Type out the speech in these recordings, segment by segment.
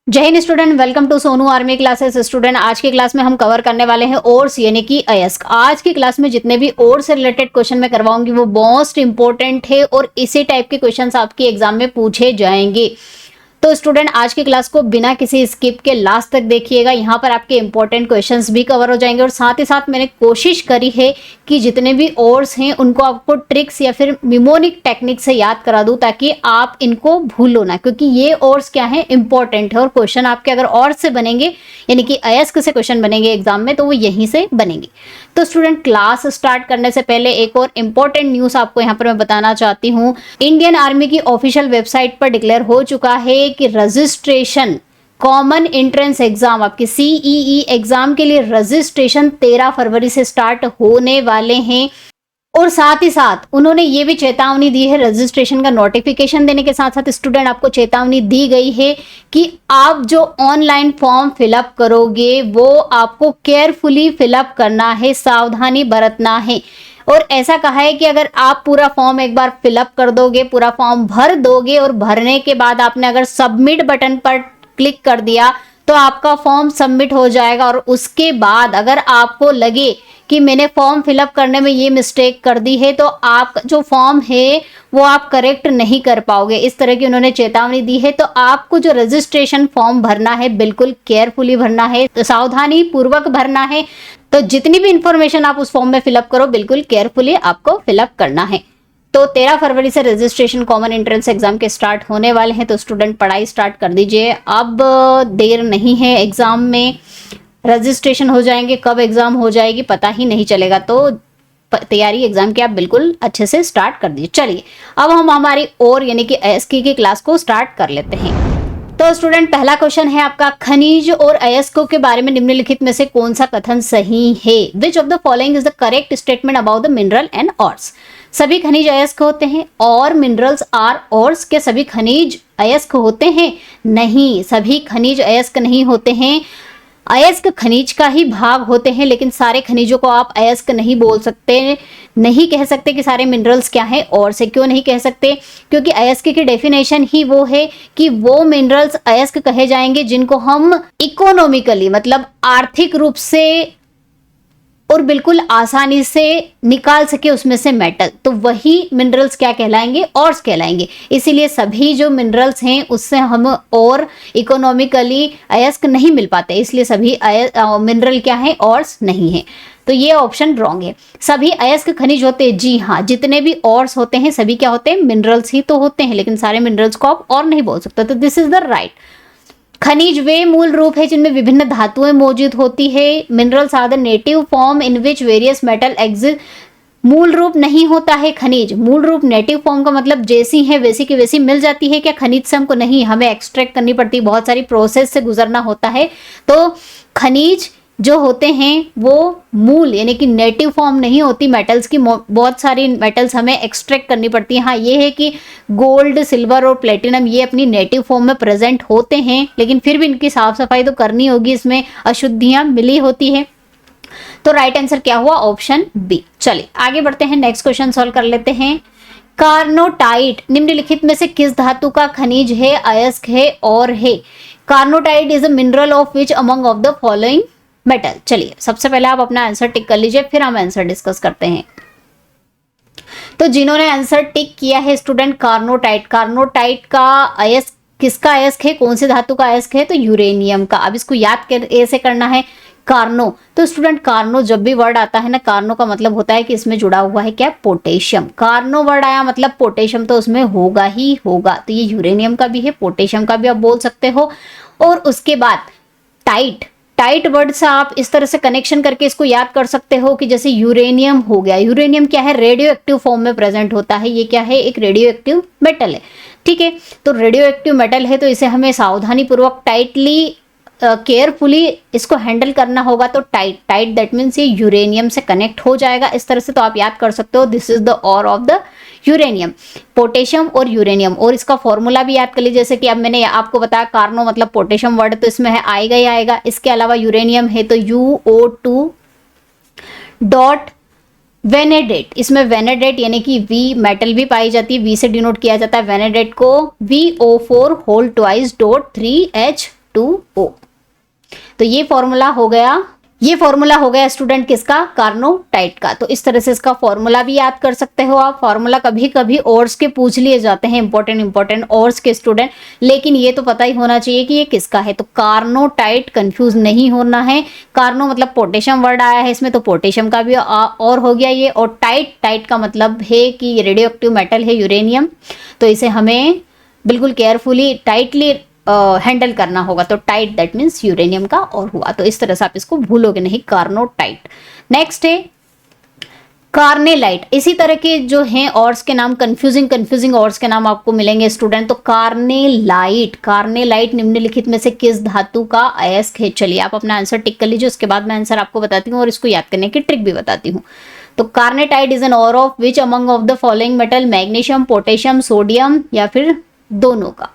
जय हिंद student, welcome to Sonu army classes. Student, आज की क्लास में हम कवर करने वाले हैं ओर्स यानी कि अयस्क। आज की क्लास में जितने भी ओर से रिलेटेड क्वेश्चन मैं करवाऊंगी वो मोस्ट इंपॉर्टेंट है और इसी टाइप के क्वेश्चंस आपके एग्जाम में पूछे जाएंगे। तो स्टूडेंट, आज की क्लास को बिना किसी स्किप के लास्ट तक देखिएगा। यहाँ पर आपके इंपॉर्टेंट क्वेश्चंस भी कवर हो जाएंगे और साथ ही साथ मैंने कोशिश करी है कि जितने भी ओर्स हैं उनको आपको ट्रिक्स या फिर मिमोनिक टेक्निक से याद करा दूं ताकि आप इनको भूलो ना, क्योंकि ये ओर्स क्या है, इंपॉर्टेंट है और क्वेश्चन आपके अगर और से बनेंगे यानी कि अयस्क से क्वेश्चन बनेंगे एग्जाम में तो वो यहीं से बनेंगे। तो स्टूडेंट, क्लास स्टार्ट करने से पहले एक और इम्पोर्टेंट न्यूज आपको यहाँ पर मैं बताना चाहती हूँ। इंडियन आर्मी की ऑफिशियल वेबसाइट पर डिक्लेयर हो चुका है कि रजिस्ट्रेशन कॉमन एंट्रेंस एग्जाम, आपके सीईई एग्जाम के लिए रजिस्ट्रेशन 13 फरवरी से स्टार्ट होने वाले हैं। और साथ ही साथ उन्होंने ये भी चेतावनी दी है, रजिस्ट्रेशन का नोटिफिकेशन देने के साथ साथ स्टूडेंट आपको चेतावनी दी गई है कि आप जो ऑनलाइन फॉर्म फिलअप करोगे वो आपको केयरफुली फिलअप करना है, सावधानी बरतना है। और ऐसा कहा है कि अगर आप पूरा फॉर्म एक बार फिलअप कर दोगे, पूरा फॉर्म भर दोगे और भरने के बाद आपने अगर सबमिट बटन पर क्लिक कर दिया तो आपका फॉर्म सबमिट हो जाएगा। और उसके बाद अगर आपको लगे कि मैंने फॉर्म फिलअप करने में ये मिस्टेक कर दी है तो आप जो फॉर्म है वो आप करेक्ट नहीं कर पाओगे। इस तरह की उन्होंने चेतावनी दी है। तो आपको जो रजिस्ट्रेशन फॉर्म भरना है बिल्कुल केयरफुली भरना है, तो सावधानी पूर्वक भरना है। तो जितनी भी इंफॉर्मेशन आप उस फॉर्म में फिलअप करो बिल्कुल केयरफुली आपको फिलअप करना है। तो 13 फरवरी से रजिस्ट्रेशन कॉमन एंट्रेंस एग्जाम के स्टार्ट होने वाले हैं। तो स्टूडेंट पढ़ाई स्टार्ट कर दीजिए, अब देर नहीं है। एग्जाम में रजिस्ट्रेशन हो जाएंगे, कब एग्जाम हो जाएगी पता ही नहीं चलेगा। तो तैयारी एग्जाम की आप बिल्कुल अच्छे से स्टार्ट कर दीजिए। चलिए अब हम हमारी और यानी कि अयस्क की क्लास को स्टार्ट कर लेते हैं। तो स्टूडेंट, पहला क्वेश्चन है आपका, खनिज और अयस्कों के बारे में निम्नलिखित में से कौन सा कथन सही है? Which of the following is the correct statement about the mineral and ores? सभी खनिज अयस्क होते हैं और मिनरल्स आर ऑर्स। क्या सभी खनिज अयस्क होते हैं? नहीं, सभी खनिज अयस्क नहीं होते हैं। अयस्क खनिज का ही भाग होते हैं, लेकिन सारे खनिजों को आप अयस्क नहीं बोल सकते, नहीं कह सकते कि सारे मिनरल्स क्या है और से। क्यों नहीं कह सकते? क्योंकि अयस्क की डेफिनेशन ही वो है कि वो मिनरल्स अयस्क कहे जाएंगे जिनको हम इकोनॉमिकली मतलब आर्थिक रूप से और बिल्कुल आसानी से निकाल सके उसमें से मेटल, तो वही मिनरल्स क्या कहलाएंगे? ऑर्स कहलाएंगे। इसीलिए सभी जो मिनरल्स हैं उससे हम और इकोनॉमिकली अयस्क नहीं मिल पाते, इसलिए सभी मिनरल क्या है? ऑर्स नहीं है। तो ये ऑप्शन रॉन्ग है। सभी अयस्क खनिज होते हैं? जी हाँ, जितने भी ऑर्स होते हैं सभी क्या होते हैं? मिनरल्स ही तो होते हैं, लेकिन सारे मिनरल्स को आप और नहीं बोल सकते। तो दिस इज द राइट। खनिज वे मूल रूप है जिनमें विभिन्न धातुएं मौजूद होती है। Minerals are the native form in which various metal exist. मूल रूप नहीं होता है खनिज, मूल रूप नेटिव फॉर्म का मतलब जैसी है वैसी की वैसी मिल जाती है। क्या खनिज से हमको? नहीं, हमें एक्सट्रैक्ट करनी पड़ती है, बहुत सारी प्रोसेस से गुजरना होता है। तो खनिज जो होते हैं वो मूल यानी कि नेटिव फॉर्म नहीं होती मेटल्स की, बहुत सारी मेटल्स हमें एक्सट्रैक्ट करनी पड़ती है। हाँ, ये है कि गोल्ड, सिल्वर और प्लेटिनम ये अपनी नेटिव फॉर्म में प्रेजेंट होते हैं, लेकिन फिर भी इनकी साफ सफाई तो करनी होगी, इसमें अशुद्धियां मिली होती है। तो राइट आंसर क्या हुआ? Option B. चलिए आगे बढ़ते हैं, नेक्स्ट क्वेश्चन सॉल्व कर लेते हैं। कार्नोटाइट निम्नलिखित में से किस धातु का खनिज है, अयस्क है और है? Carnotite is a mineral of which among of the following metal? चलिए सबसे पहले आप अपना आंसर टिक कर लीजिए, फिर हम आंसर डिस्कस करते हैं। तो जिन्होंने आंसर टिक किया है स्टूडेंट कार्नोटाइट, कार्नोटाइट का अयस्क किसका अयस्क है, कौन सी धातु का अयस्क है? तो यूरेनियम का। अब इसको याद ऐसे करना है, कार्नो। तो स्टूडेंट कार्नो जब भी वर्ड आता है ना, कार्नो का मतलब होता है कि इसमें जुड़ा हुआ है क्या? पोटेशियम। कार्नो वर्ड आया मतलब पोटेशियम तो उसमें होगा ही होगा। तो ये यूरेनियम का भी है, पोटेशियम का भी आप बोल सकते हो। और उसके बाद टाइट, टाइट वर्ड से आप इस तरह से कनेक्शन करके इसको याद कर सकते हो कि जैसे यूरेनियम हो गया, यूरेनियम क्या है? रेडियो एक्टिव फॉर्म में प्रेजेंट होता है। ये क्या है? एक रेडियो एक्टिव मेटल है। ठीक है, तो रेडियो एक्टिव मेटल है तो इसे हमें सावधानी पूर्वक टाइटली केयरफुली इसको हैंडल करना होगा। तो टाइट, टाइट दैट मीन्स ये यूरेनियम से कनेक्ट हो जाएगा। इस तरह से तो आप याद कर सकते हो, दिस इज द और ऑफ द यूरेनियम, पोटेशियम और यूरेनियम। और इसका फॉर्मूला भी याद कर लीजिए, जैसे कि अब मैंने आपको बताया कार्नो मतलब पोटेशियम वर्ड तो इसमें है, आएगा ही आएगा। इसके अलावा यूरेनियम है तो UO2 डॉट वेनेडेट, इसमें वेनेडेट यानी कि वी मेटल भी पाई जाती है, वी से डिनोट किया जाता है वेनेडेट को, VO4 whole twice dot 3H2 H2O। तो ये फॉर्मूला हो गया स्टूडेंट किसका, कार्नोटाइट का। तो इस तरह से इसका फॉर्मूला भी याद कर सकते हो आप। फॉर्मूला कभी कभी ओर्स के पूछ लिए जाते हैं, इंपॉर्टेंट ओर्स के स्टूडेंट, लेकिन ये तो पता ही होना चाहिए कि ये किसका है। तो कार्नोटाइट, कंफ्यूज नहीं होना है। कार्नो मतलब पोटेशियम वर्ड आया है इसमें, तो पोटेशियम का भी और हो गया ये। और टाइट का मतलब है कि ये रेडियो एक्टिव मेटल है, यूरेनियम। तो इसे हमें बिल्कुल केयरफुली टाइटली हैंडल करना होगा। तो टाइट दैट मीन्स यूरेनियम का और हुआ। तो इस तरह से आप इसको भूलोगे नहीं, कार्नोटाइट। नेक्स्ट है कार्नेलाइट। इसी तरह के जो हैं ऑर्स के नाम, कंफ्यूजिंग ऑर्स के नाम आपको मिलेंगे स्टूडेंट। तो कार्नेलाइट निम्नलिखित में से किस धातु का अयस्क है। चलिए आप अपना आंसर टिक कर लीजिए, उसके बाद मैं आंसर आपको बताती हूँ और इसको याद करने की ट्रिक भी बताती हूँ। तो कार्नेटाइट is an ore of which among of the following metal, magnesium, potassium, sodium या फिर दोनों का।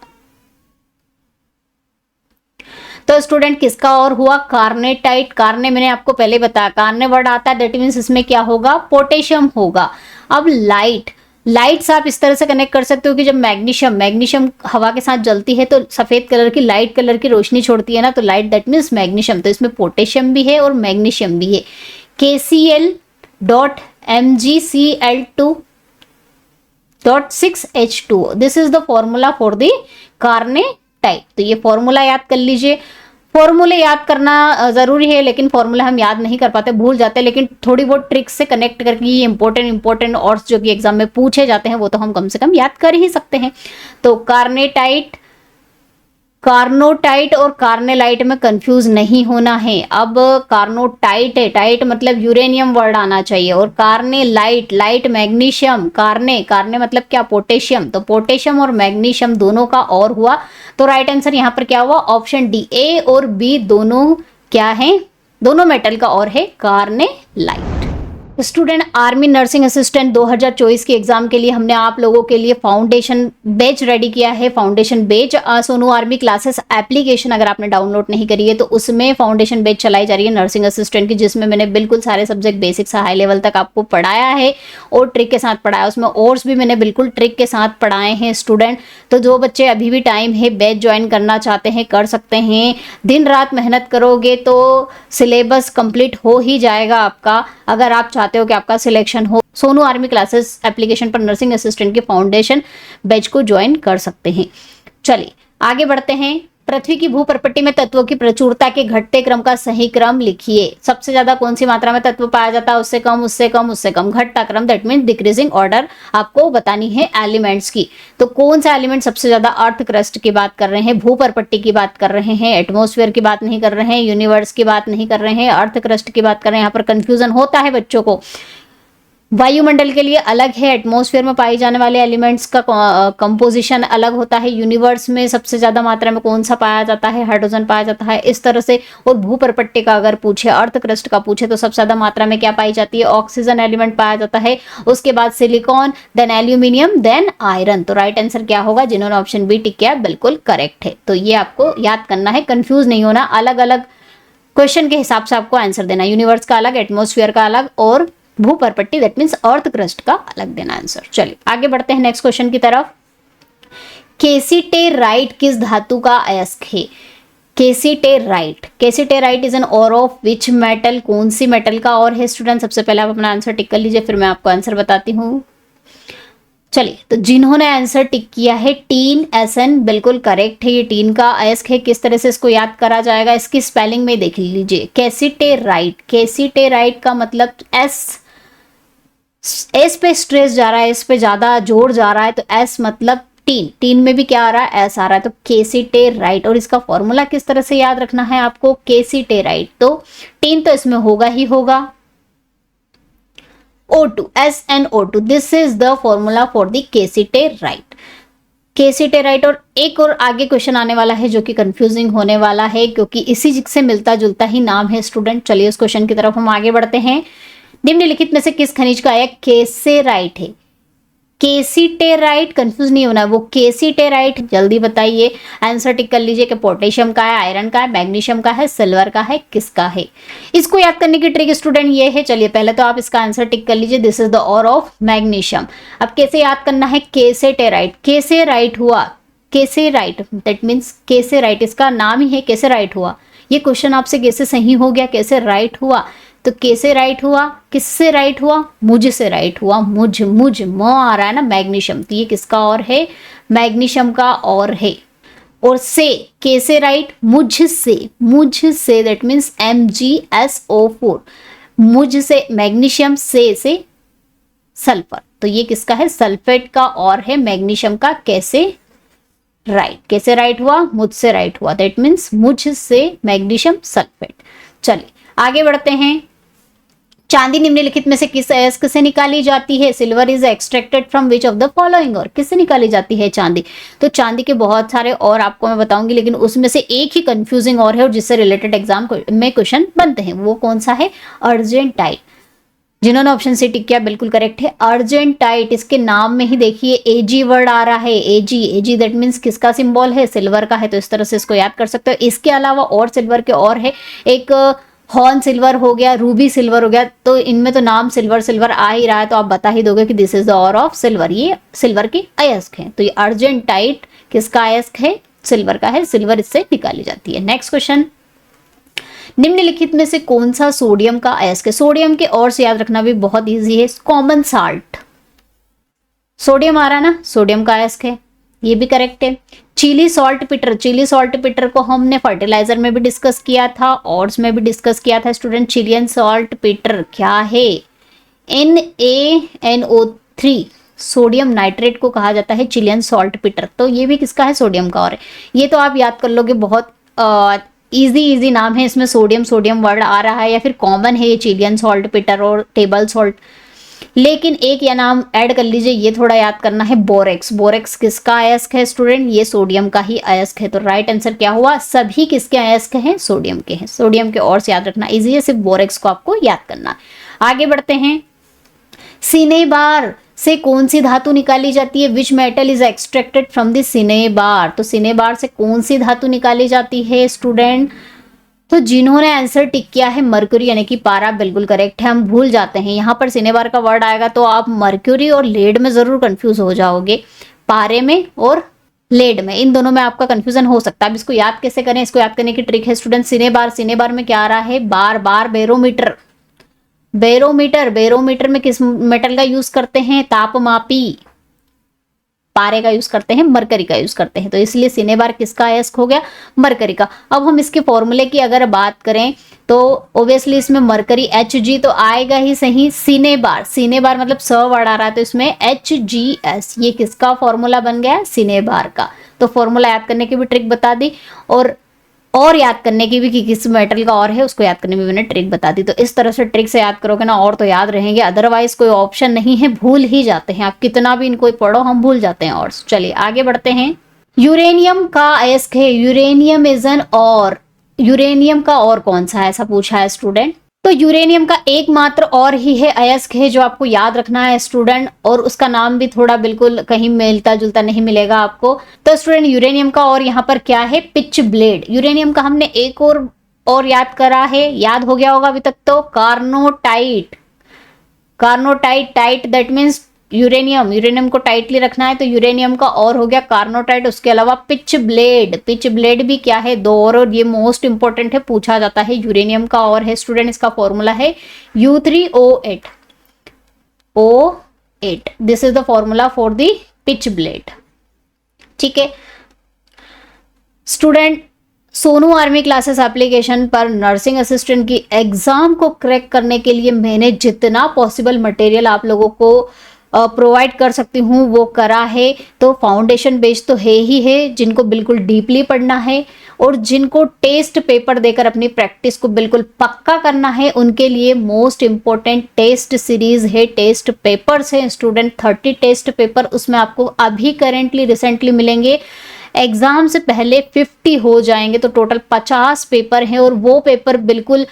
तो स्टूडेंट किसका और हुआ, कार्नेटाइट। कार्ने मैंने आपको पहले बताया, कार्ने वर्ड आता है दैट मीन्स इसमें क्या होगा, पोटेशियम होगा। अब लाइट्स आप इस तरह से कनेक्ट कर सकते हो कि जब मैग्नीशियम हवा के साथ जलती है तो सफेद कलर की, लाइट कलर की रोशनी छोड़ती है ना, तो लाइट दैट मीन्स मैग्नीशियम। तो इसमें पोटेशियम भी है और मैग्नीशियम भी है। KCl.Mgcl2.6H2O, this is the formula for the कार्नेटाइट। तो ये फॉर्मूला याद कर लीजिए। फॉर्मूले याद करना जरूरी है, लेकिन फॉर्मूला हम याद नहीं कर पाते, भूल जाते हैं। लेकिन थोड़ी बहुत ट्रिक्स से कनेक्ट करके ये इंपॉर्टेंट और जो कि एग्जाम में पूछे जाते हैं वो तो हम कम से कम याद कर ही सकते हैं। तो कार्नोटाइट और कार्नेलाइट में कंफ्यूज नहीं होना है। अब कार्नोटाइट है, टाइट मतलब यूरेनियम वर्ड आना चाहिए, और लाइट मैग्नीशियम, कार्ने मतलब क्या, पोटेशियम। तो पोटेशियम और मैग्नीशियम दोनों का और हुआ। तो राइट आंसर यहाँ पर क्या हुआ, ऑप्शन डी। ए और बी दोनों क्या है, दोनों मेटल का और है carnallite. Student army nursing assistant 2024 के एग्जाम के लिए हमने आप लोगों के लिए फाउंडेशन बैच रेडी किया है। Foundation batch Sonu army classes application अगर आपने डाउनलोड नहीं करी है तो उसमें फाउंडेशन बैच चलाई जा रही है नर्सिंग असिस्टेंट की, जिसमें मैंने बिल्कुल सारे सब्जेक्ट बेसिक से हाई लेवल तक आपको पढ़ाया है और ट्रिक के साथ पढ़ाया। उसमें ओर्स भी मैंने बिल्कुल ट्रिक के साथ पढ़ाए हैं स्टूडेंट। तो जो बच्चे अभी भी टाइम है बैच ज्वाइन करना चाहते हैं कर सकते हैं। दिन रात मेहनत करोगे तो सिलेबस कंप्लीट हो ही जाएगा आपका। अगर आप चाहते हो कि आपका सिलेक्शन हो, सोनू आर्मी क्लासेस एप्लीकेशन पर नर्सिंग असिस्टेंट के फाउंडेशन बैच को ज्वाइन कर सकते हैं। चलिए आगे बढ़ते हैं। पृथ्वी की भूपर्पट्टी में तत्वों की प्रचुरता के घटते क्रम का सही क्रम लिखिए। सबसे ज्यादा कौन सी मात्रा में तत्व पाया जाता है, उससे कम, उससे कम, उससे कम, घटता क्रम दैट मीन डिक्रीजिंग ऑर्डर आपको बतानी है एलिमेंट्स की। तो कौन सा एलिमेंट सबसे ज्यादा, अर्थ क्रस्ट की बात कर रहे हैं, भूपर्पट्टी की बात कर रहे हैं, एटमॉस्फेयर की बात नहीं कर रहे हैं, यूनिवर्स की बात नहीं कर रहे हैं, अर्थ क्रस्ट की बात कर रहे हैं। यहाँ पर कंफ्यूजन होता है बच्चों को। वायुमंडल के लिए अलग है, एटमॉस्फेयर में पाए जाने वाले एलिमेंट्स का कंपोजिशन अलग होता है, यूनिवर्स में सबसे ज्यादा मात्रा में कौन सा पाया जाता है, हाइड्रोजन पाया जाता है, इस तरह से। और भूपर्पट्टी का अगर पूछे, अर्थ क्रस्ट का पूछे तो सबसे ज्यादा मात्रा में क्या पाई जाती है, ऑक्सीजन एलिमेंट पाया जाता है, उसके बाद silicon, then aluminium, then iron. तो राइट आंसर क्या होगा, जिन्होंने ऑप्शन बी टिक किया बिल्कुल करेक्ट है। तो ये आपको याद करना है, कंफ्यूज नहीं होना, अलग अलग क्वेश्चन के हिसाब से आपको आंसर देना। यूनिवर्स का अलग, एटमॉस्फेयर का अलग, और भूपर्पट्टी दैट मींस अर्थ क्रस्ट का अलग देना आंसर। चलिए आगे बढ़ते हैं नेक्स्ट क्वेश्चन की तरफ। केसिटेराइट किस धातु का अयस्क है। Cassiterite is an ore of which metal, कौन सी मेटल का और है स्टूडेंट। सबसे पहले आप अपना आंसर टिक कर लीजिए, फिर मैं आपको आंसर बताती हूँ। चलिए, तो जिन्होंने आंसर टिक किया है टीन, SN बिल्कुल करेक्ट है, ये टीन का अयस्क है। किस तरह से इसको याद करा जाएगा, इसकी स्पेलिंग में देख लीजिए। केसिटेराइट का मतलब एस पे स्ट्रेस जा रहा है, एस पे ज्यादा जोर जा रहा है, तो एस मतलब टीन में भी क्या आ रहा है, एस आ रहा है, तो केसिटेराइट। और इसका फॉर्मूला किस तरह से याद रखना है आपको, केसिटेराइट, तो टीन तो इसमें होगा ही होगा, O2, SnO2, this is the formula for the cassiterite. और एक और आगे क्वेश्चन आने वाला है जो कि कंफ्यूजिंग होने वाला है, क्योंकि इसी से मिलता जुलता ही नाम है स्टूडेंट। चलिए उस क्वेश्चन की तरफ हम आगे बढ़ते हैं। निम्नलिखित में से किस खनिज का अयस्क केसेराइट है। केसिटेराइट, कंफ्यूज नहीं होना, वो केसिटेराइट, जल्दी बताइए, आंसर टिक कर लीजिए कि पोटेशियम का है, आयरन का है, मैग्नीशियम का है, सिल्वर का है, किसका है। इसको याद करने की ट्रिक स्टूडेंट ये है, चलिए पहले तो आप इसका आंसर टिक कर लीजिए, this is the ore of magnesium. अब कैसे याद करना है, केसेटेराइट हुआ कैसे राइट, दैट मीन्स कैसे राइट, इसका नाम ही है कैसे राइट हुआ। ये क्वेश्चन आपसे कैसे सही हो गया, कैसे राइट हुआ, तो कैसे राइट हुआ, किससे राइट हुआ, मुझसे राइट हुआ। मुझ म आ रहा है ना मैग्नीशियम, तो ये किसका और है, मैग्नीशियम का और है। और से कैसे राइट, मुझसे दैट मीन्स MgSO4, मुझसे मैग्नीशियम, से सल्फर, तो ये किसका है, सल्फेट का और है मैग्नीशियम का। कैसे राइट, कैसे राइट हुआ, मुझसे राइट हुआ, दैट मीन्स मुझसे मैग्नीशियम सल्फेट। चलिए आगे बढ़ते हैं। चांदी निम्नलिखित में से किस अयस्क से निकाली जाती है, silver is extracted from which of the following, और किससे निकाली जाती है चांदी। तो चांदी के बहुत सारे और आपको मैं बताऊंगी, लेकिन उसमें से एक ही कंफ्यूजिंग और है और जिससे रिलेटेड एग्जाम में क्वेश्चन बनते हैं, वो कौन सा है, अर्जेंटाइट। जिन्होंने ऑप्शन सी टिक किया बिल्कुल करेक्ट है, अर्जेंटाइट। इसके नाम में ही देखिए एजी वर्ड आ रहा है, एजी दैट मीन्स किसका सिंबल है, सिल्वर का है, तो इस तरह से इसको याद कर सकते हो। इसके अलावा और सिल्वर के और है, एक हॉर्न सिल्वर हो गया, रूबी सिल्वर हो गया, तो इनमें तो नाम सिल्वर आ ही रहा है, तो आप बता ही दोगे कि दिस इज द और ऑफ सिल्वर, ये सिल्वर की अयस्क है। तो ये अर्जेंटाइट किसका अयस्क है, सिल्वर का है, सिल्वर इससे निकाली जाती है। नेक्स्ट क्वेश्चन, निम्नलिखित में से कौन सा सोडियम का अयस्क है। सोडियम के और से याद रखना भी बहुत इजी है, कॉमन साल्ट, सोडियम आ रहा ना, सोडियम का अयस्क है, ये भी करेक्ट है। Chile saltpetre, Chile saltpetre को हमने फर्टिलाइजर में भी डिस्कस किया था, ऑर्स में भी डिस्कस किया था स्टूडेंट। चिलियन सॉल्ट पीटर क्या है, NaNO3, सोडियम नाइट्रेट को कहा जाता है चिलियन सॉल्ट पीटर, तो ये भी किसका है, सोडियम का और है। ये तो आप याद कर लोगे, बहुत इजी नाम है, इसमें सोडियम वर्ड आ रहा है, या फिर कॉमन है ये चिलियन सॉल्ट पीटर और टेबल सॉल्ट। लेकिन एक या नाम ऐड कर लीजिए, ये थोड़ा याद करना है, बोरेक्स। बोरेक्स किसका अयस्क है स्टूडेंट, ये सोडियम का ही अयस्क है। तो राइट आंसर क्या हुआ, सभी किसके अयस्क हैं, सोडियम के हैं। सोडियम के और से याद रखना इजी है, सिर्फ बोरेक्स को आपको याद करना। आगे बढ़ते हैं, सिनेबार से कौन सी धातु निकाली जाती है, which metal is extracted from the cinnabar. तो सिनेबार से कौन सी धातु निकाली जाती है स्टूडेंट, तो जिन्होंने आंसर टिक किया है मरक्यूरी यानी कि पारा, बिल्कुल करेक्ट है। हम भूल जाते हैं, यहाँ पर सिनेबार का वर्ड आएगा तो आप मरक्यूरी और लेड में जरूर कंफ्यूज हो जाओगे, पारे में और लेड में, इन दोनों में आपका कंफ्यूजन हो सकता है। अब इसको याद कैसे करें, इसको याद करने की ट्रिक है स्टूडेंट, सिनेबार में क्या आ रहा है, बार बैरोमीटर, बैरोमीटर में किस मेटल का यूज करते हैं, तापमापी, पारे का यूज करते हैं, मरकरी का यूज करते हैं, तो इसलिए सिनेबार किसका अयस्क हो गया, मरकरी का। अब हम इसके फॉर्मूले की अगर बात करें तो ऑब्वियसली इसमें मरकरी Hg तो आएगा ही सही, सिनेबार मतलब स वर्ड आ रहा है तो इसमें HgS, ये किसका फॉर्मूला बन गया, सिनेबार का। तो फॉर्मूला याद करने की भी ट्रिक बता दी, और याद करने की भी कि किस मेटल का और है उसको याद करने में मैंने ट्रिक बता दी। तो इस तरह से ट्रिक से याद करोगे ना और तो याद रहेंगे, अदरवाइज कोई ऑप्शन नहीं है, भूल ही जाते हैं आप, कितना भी इनको पढ़ो हम भूल जाते हैं। और चलिए आगे बढ़ते हैं, यूरेनियम का अयस्क है, यूरेनियम इज एन और, यूरेनियम का और कौन सा है ऐसा पूछा है स्टूडेंट। तो यूरेनियम का एकमात्र और ही है, अयस्क है जो आपको याद रखना है स्टूडेंट, और उसका नाम भी थोड़ा बिल्कुल कहीं मिलता जुलता नहीं मिलेगा आपको। तो स्टूडेंट यूरेनियम का और यहाँ पर क्या है, पिच ब्लेड। यूरेनियम का हमने एक और याद करा है, याद हो गया होगा अभी तक, तो कार्नोटाइट, टाइट दैट मीन्स यूरेनियम को टाइटली रखना है, तो यूरेनियम का और हो गया कार्नोटाइट। उसके अलावा पिच ब्लेड भी क्या है, दो और ये मोस्ट इंपॉर्टेंट है, पूछा जाता है, यूरेनियम का और है स्टूडेंट, इसका फॉर्मूला है U3O8, this is the formula for the pitch blade. ठीक है student, Sonu army classes application पर नर्सिंग असिस्टेंट की एग्जाम को क्रैक करने के लिए मैंने जितना पॉसिबल मटेरियल आप लोगों को प्रोवाइड कर सकती हूँ वो करा है। तो फाउंडेशन बेस तो है ही है, जिनको बिल्कुल डीपली पढ़ना है और जिनको टेस्ट पेपर देकर अपनी प्रैक्टिस को बिल्कुल पक्का करना है, उनके लिए मोस्ट इंपॉर्टेंट टेस्ट सीरीज है, टेस्ट पेपर्स है स्टूडेंट, 30 टेस्ट पेपर उसमें आपको अभी करेंटली रिसेंटली मिलेंगे। एग्जाम से पहले 50 हो जाएंगे, तो टोटल 50 पेपर हैं और वो पेपर बिल्कुल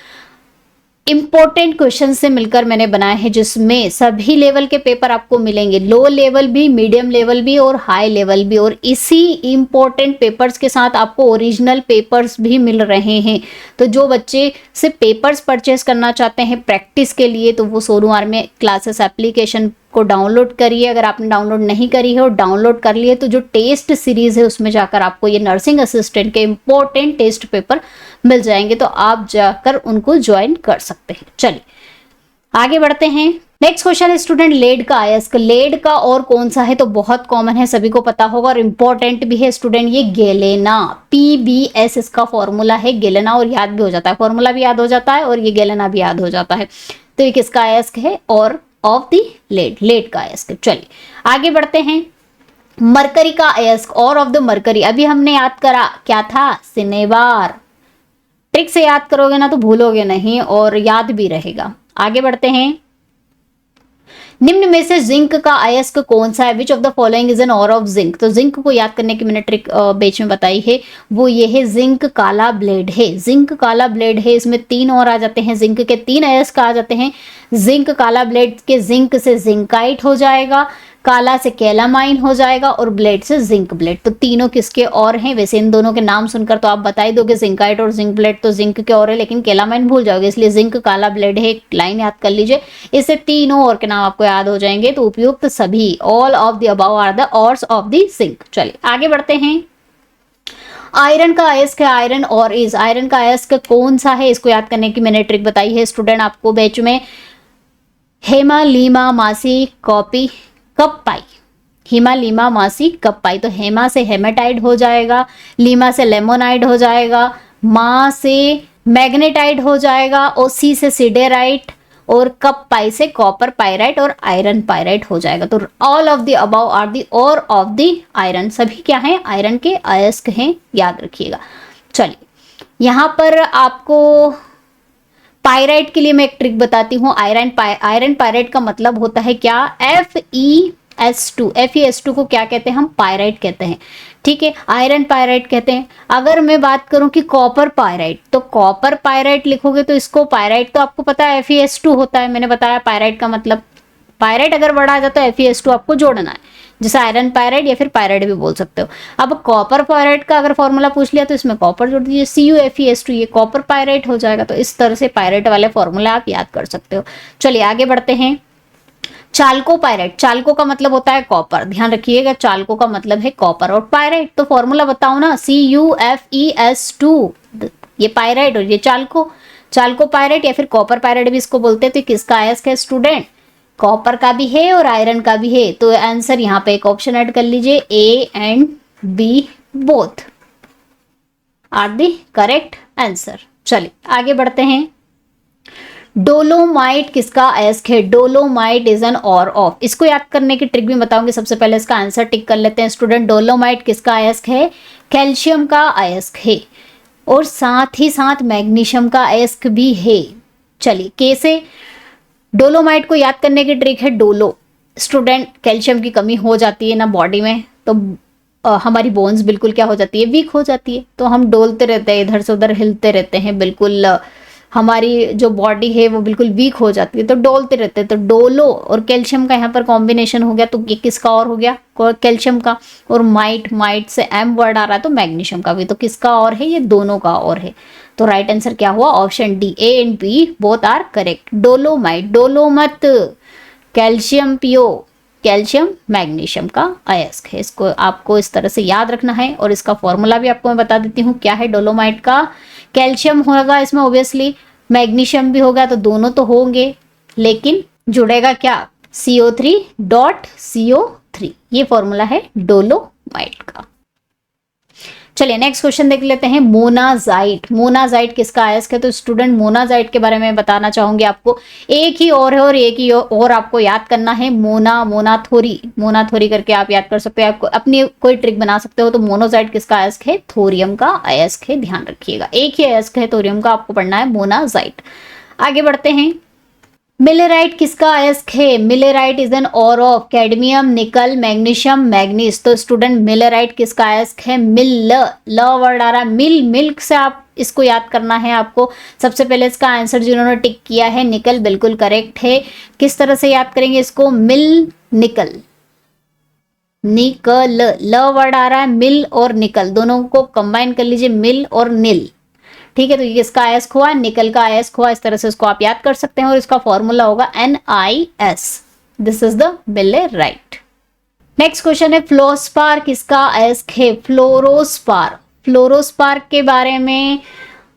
इंपॉर्टेंट क्वेश्चन से मिलकर मैंने बनाए हैं, जिसमें सभी लेवल के पेपर आपको मिलेंगे, लो लेवल भी, मीडियम लेवल भी और हाई लेवल भी, और इसी इंपॉर्टेंट पेपर्स के साथ आपको ओरिजिनल पेपर्स भी मिल रहे हैं। तो जो बच्चे से पेपर्स परचेस करना चाहते हैं प्रैक्टिस के लिए, तो वो सोनू आर्मी क्लासेस एप्लीकेशन को डाउनलोड करिए। अगर आपने डाउनलोड नहीं करी है और डाउनलोड कर लिए तो जो टेस्ट सीरीज है उसमें जाकर आपको ये नर्सिंग असिस्टेंट के इंपॉर्टेंट टेस्ट पेपर मिल जाएंगे, तो आप जाकर उनको ज्वाइन कर सकते हैं। चलिए आगे बढ़ते हैं। नेक्स्ट क्वेश्चन है स्टूडेंट लेड का अयस्क। लेड का और कौन सा है, तो बहुत कॉमन है, सभी को पता होगा और इंपॉर्टेंट भी है स्टूडेंट, ये गेलेना। PBS इसका फॉर्मूला है, गेलेना, और याद भी हो जाता है, फॉर्मूला भी याद हो जाता है और ये गेलेना भी याद हो जाता है। तो ये किसका अयस्क है, और ऑफ द लेड, लेड का अयस्क। चलिए आगे बढ़ते हैं। मरकरी का अयस्क, और ऑफ द मरकरी, अभी हमने याद करा क्या था, सिनेबार। ट्रिक से याद करोगे ना तो भूलोगे नहीं और याद भी रहेगा। आगे बढ़ते हैं। निम्न में से जिंक का अयस्क कौन सा है, which of the following is an ore of zinc. तो जिंक को याद करने की मैंने ट्रिक बीच में बताई है, वो ये है जिंक काला ब्लेड है। जिंक काला ब्लेड है, इसमें 3 और आ जाते हैं, जिंक के 3 अयस्क आ जाते हैं। जिंक काला ब्लेड के जिंक से जिंकाइट हो जाएगा, काला से कैलामाइन हो जाएगा और ब्लेड से जिंक ब्लेड। तो तीनों किसके और हैं, वैसे इन दोनों के नाम सुनकर तो आप बता ही दोगे, जिंकाइट और जिंक ब्लेड तो जिंक के और है, लेकिन कैलामाइन भूल जाओगे, इसलिए जिंक काला ब्लेड है, एक लाइन याद कर लीजिए, इससे तीनों और के नाम आपको याद हो जाएंगे। तो उपयुक्त सभी, all of the above are the ores of the zinc. चलिए आगे बढ़ते हैं। आयरन का अयस्क है, आयरन और इज, आयरन का अयस्क कौन सा है, इसको याद करने की मैंने ट्रिक बताई है स्टूडेंट आपको बैच में। हेमा लीमा मासी कॉपी कब पाई, हीमा लीमा मासी कब पाई। तो हेमा से हेमेटाइड हो जाएगा, लीमा से लेमोनाइड हो जाएगा, माँ से मैग्नेटाइड हो जाएगा, और सी से सिडेराइट, और कप पाई से कॉपर पायराइट और आयरन पायराइट हो जाएगा। तो all of the above are the ore of the iron, सभी क्या है, आयरन के अयस्क हैं, याद रखिएगा। चलिए यहां पर आपको पायराइट के लिए मैं एक ट्रिक बताती हूँ। आयरन पायराइट का मतलब होता है क्या, FeS2। FeS2 को क्या कहते हैं, हम पायराइट कहते हैं, ठीक है, आयरन पायराइट कहते हैं। अगर मैं बात करूं कि कॉपर पायराइट, तो कॉपर पायराइट लिखोगे तो इसको, पायराइट तो आपको पता है FeS2 होता है, मैंने बताया पायराइट का मतलब, पायराइट अगर वर्ड आ जाता है FeS2 आपको जोड़ना है, जैसे आयरन पायराइट या फिर पायराइट भी बोल सकते हो। अब कॉपर पायराइट का अगर फॉर्मूला पूछ लिया तो इसमें कॉपर जोड़ दीजिए, CuFeS2, ये कॉपर पायराइट हो जाएगा। तो इस तरह से पायराइट वाले फॉर्मूला आप याद कर सकते हो। चलिए आगे बढ़ते हैं। चाल्को पायराइट, चाल्को का मतलब होता है कॉपर, ध्यान रखिएगा, चाल्को का मतलब है कॉपर, और पायराइट तो फॉर्मूला बताओ ना, CuFeS2, ये पायराइट और ये चाल्को, चाल्को पायराइट या फिर कॉपर पायराइट भी इसको बोलते हैं। तो किसका अयस्क है स्टूडेंट, कॉपर का भी है और आयरन का भी है। तो आंसर यहाँ पे एक ऑप्शन ऐड कर लीजिए, A and B both are the correct answer. चलिए आगे बढ़ते हैं। डोलोमाइट किसका अयस्क है, dolomite is an ore of, इसको याद करने की ट्रिक भी बताऊंगी। सबसे पहले इसका आंसर टिक कर लेते हैं स्टूडेंट। डोलोमाइट किसका अयस्क है, कैल्शियम का अयस्क है, और साथ ही साथ मैग्नीशियम का अयस्क भी है। चलिए कैसे, डोलोमाइट को याद करने की ट्रिक है, डोलो स्टूडेंट, कैल्शियम की कमी हो जाती है ना बॉडी में, तो हमारी बोन्स बिल्कुल क्या हो जाती है, वीक हो जाती है। तो हम डोलते रहते हैं, इधर से उधर हिलते रहते हैं, बिल्कुल हमारी जो बॉडी है वो बिल्कुल वीक हो जाती है, तो डोलते रहते हैं। तो डोलो और कैल्शियम का यहाँ पर कॉम्बिनेशन हो गया, तो ये किसका और हो गया, कैल्शियम का, और माइट, माइट से M वर्ड आ रहा है तो मैग्नीशियम का भी, तो किसका और है, ये दोनों का और है। तो राइट आंसर क्या हुआ, option D, A and B both are correct. Dolomite, dolomite, calcium पियो, कैल्शियम मैग्नीशियम का अयस्क है, इसको आपको इस तरह से याद रखना है। और इसका फॉर्मूला भी आपको मैं बता देती हूँ क्या है डोलोमाइट का। कैल्शियम होगा इसमें ऑब्वियसली, मैग्नीशियम भी होगा, तो दोनों तो होंगे, लेकिन जुड़ेगा क्या, CO3.CO3, ये फॉर्मूला है डोलोमाइट का। चलिए नेक्स्ट क्वेश्चन देख लेते हैं। मोनाजाइट, मोनाजाइट किसका अयस्क है, तो स्टूडेंट मोनाजाइट के बारे में बताना चाहूंगी आपको। एक ही और है और एक ही और आपको याद करना है, मोनाथोरी, मोनाथोरी करके आप याद कर सकते हो, आपको अपनी कोई ट्रिक बना सकते हो। तो मोनोजाइट किसका अयस्क है, थोरियम का अयस्क है, ध्यान रखिएगा, एक ही अयस्क है थोरियम का, आपको पढ़ना है मोनाजाइट। आगे बढ़ते हैं। मिलेराइट किसका अयस्क है, मिलेराइट is an ore of cadmium, निकल, मैग्नीशियम, मैग्नीज। तो स्टूडेंट मिलेराइट किसका अयस्क है, मिल, ल वर्ड आ रहा है, मिल, मिल्क से आप इसको याद करना है आपको। सबसे पहले इसका आंसर जिन्होंने टिक किया है निकल, बिल्कुल करेक्ट है। किस तरह से याद करेंगे इसको, मिल निकल, निकल, ल वर्ड आ रहा है, मिल और निकल दोनों को कंबाइन कर लीजिए, मिल और नील, ठीक है। तो ये किसका अयस्क हुआ, निकल का अयस्क हुआ, इस तरह से इसको आप याद कर सकते हैं। और इसका फॉर्मूला होगा NiS, दिस इज द बिल्ले राइट। नेक्स्ट क्वेश्चन है फ्लोस्पार किसका अयस्क है? फ्लोरोस्पार। फ्लोरोस्पार के बारे में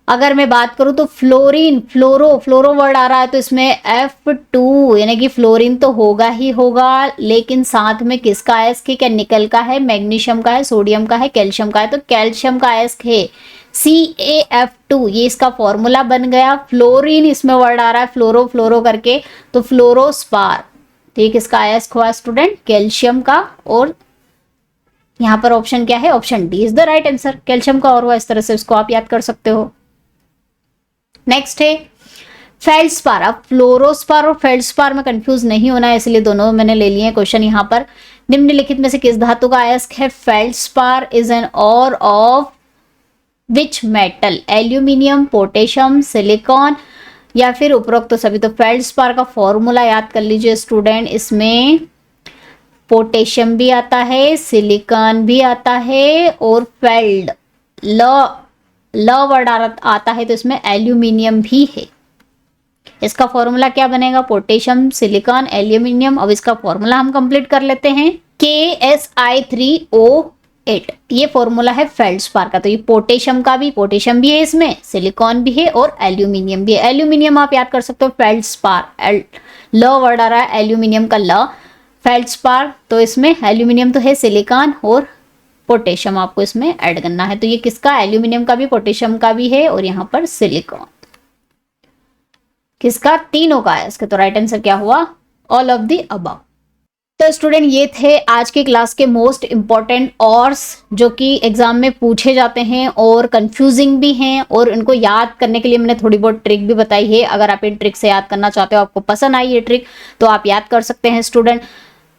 अगर मैं बात करूं तो फ्लोरीन, फ्लोरो वर्ड आ रहा है तो इसमें F2 यानी कि फ्लोरीन तो होगा ही होगा, लेकिन साथ में किसका अयस्क है? क्या निकल का है, मैग्नीशियम का है, सोडियम का है, कैल्शियम का है? तो कैल्शियम का अयस्क है CaF2, ये इसका फॉर्मूला बन गया। फ्लोरीन इसमें वर्ड आ रहा है फ्लोरो करके, तो फ्लोरोस्पार ठीक इसका अयस्क हुआ स्टूडेंट कैल्शियम का, और यहां पर ऑप्शन क्या है? Option D is the right answer, calcium का और हुआ। इस तरह से इसको आप याद कर सकते हो। नेक्स्ट है फेल्ड्स्पार। अब फ्लोरोस्पार और फेल्ड्स्पार में कंफ्यूज नहीं होना है, इसलिए दोनों मैंने ले लिए हैं क्वेश्चन यहां पर। निम्नलिखित में से किस धातु का अयस्क है? Feldspar is an ore of which metal? Aluminium, potassium, silicon या फिर उपरोक्त तो सभी। तो फेल्ड्स्पार का फॉर्मूला याद कर लीजिए स्टूडेंट, इसमें पोटेशियम भी आता है, सिलिकॉन भी आता है, और फेल्ड ल वर्ड आता है तो इसमें एल्यूमिनियम भी है। इसका फॉर्मूला क्या बनेगा? Potassium, silicon, aluminium. अब इसका फॉर्मूला हम कंप्लीट कर लेते हैं, KSI3O8। ये फॉर्मूला है फेल्ड्स्पार का। तो ये पोटेशियम भी है इसमें, सिलिकॉन भी है और एल्यूमिनियम भी है। एल्यूमिनियम आप याद कर सकते हो फेल्ड्स्पार, ल वर्ड आ रहा है एल्यूमिनियम का ल, फेल्ड्स्पार। तो इसमें एल्यूमिनियम तो है, सिलिकॉन और पोटेशियम आपको इसमें ऐड करना है। तो ये किसका? एल्यूमिनियम का भी, पोटेशियम का भी है, और यहां पर सिलिकॉन किसका? तीनों का है इसका। तो राइट आंसर क्या हुआ? All of the above. तो स्टूडेंट ये थे आज की क्लास के मोस्ट इंपॉर्टेंट ऑर्स जो कि एग्जाम में पूछे जाते हैं और कंफ्यूजिंग भी हैं, और इनको याद करने के लिए मैंने थोड़ी बहुत ट्रिक भी बताई है। अगर आप इन ट्रिक से याद करना चाहते हो, आपको पसंद आई ये ट्रिक, तो आप याद कर सकते हैं स्टूडेंट।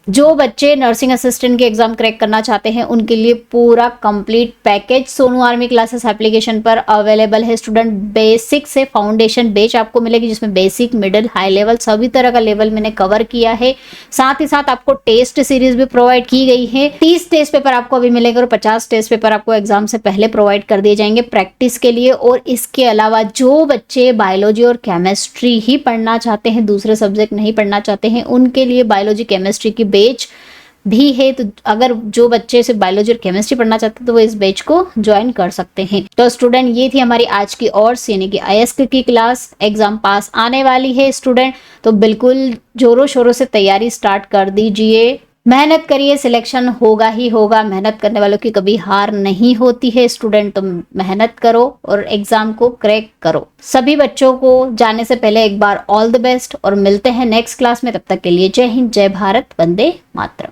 जो बच्चे नर्सिंग असिस्टेंट के एग्जाम क्रैक करना चाहते हैं उनके लिए पूरा complete package Sonu army classes application पर अवेलेबल है स्टूडेंट। बेसिक से फाउंडेशन बैच आपको मिलेगी, जिसमें बेसिक, मिडिल, हाई लेवल सभी तरह का लेवल मैंने कवर किया है। साथ ही साथ आपको टेस्ट सीरीज भी प्रोवाइड की गई है। 30 टेस्ट पेपर आपको अभी मिलेगा और 50 टेस्ट पेपर आपको एग्जाम से पहले प्रोवाइड कर दिए जाएंगे प्रैक्टिस के लिए। और इसके अलावा जो बच्चे बायोलॉजी और केमिस्ट्री ही पढ़ना चाहते हैं, दूसरे सब्जेक्ट नहीं पढ़ना चाहते हैं, उनके लिए बायोलॉजी केमिस्ट्री की बैच भी है। तो अगर जो बच्चे सिर्फ बायोलॉजी और केमिस्ट्री पढ़ना चाहते हैं तो वो इस बैच को ज्वाइन कर सकते हैं। तो स्टूडेंट ये थी हमारी आज की ऑर्स यानी कि अयस्क की क्लास। एग्जाम पास आने वाली है स्टूडेंट, तो बिल्कुल जोरों शोरों से तैयारी स्टार्ट कर दीजिए, मेहनत करिए, सिलेक्शन होगा ही होगा। मेहनत करने वालों की कभी हार नहीं होती है स्टूडेंट, तो मेहनत करो और एग्जाम को क्रैक करो। सभी बच्चों को जाने से पहले एक बार ऑल द बेस्ट, और मिलते हैं नेक्स्ट क्लास में। तब तक के लिए जय हिंद, जय भारत, वंदे मातरम।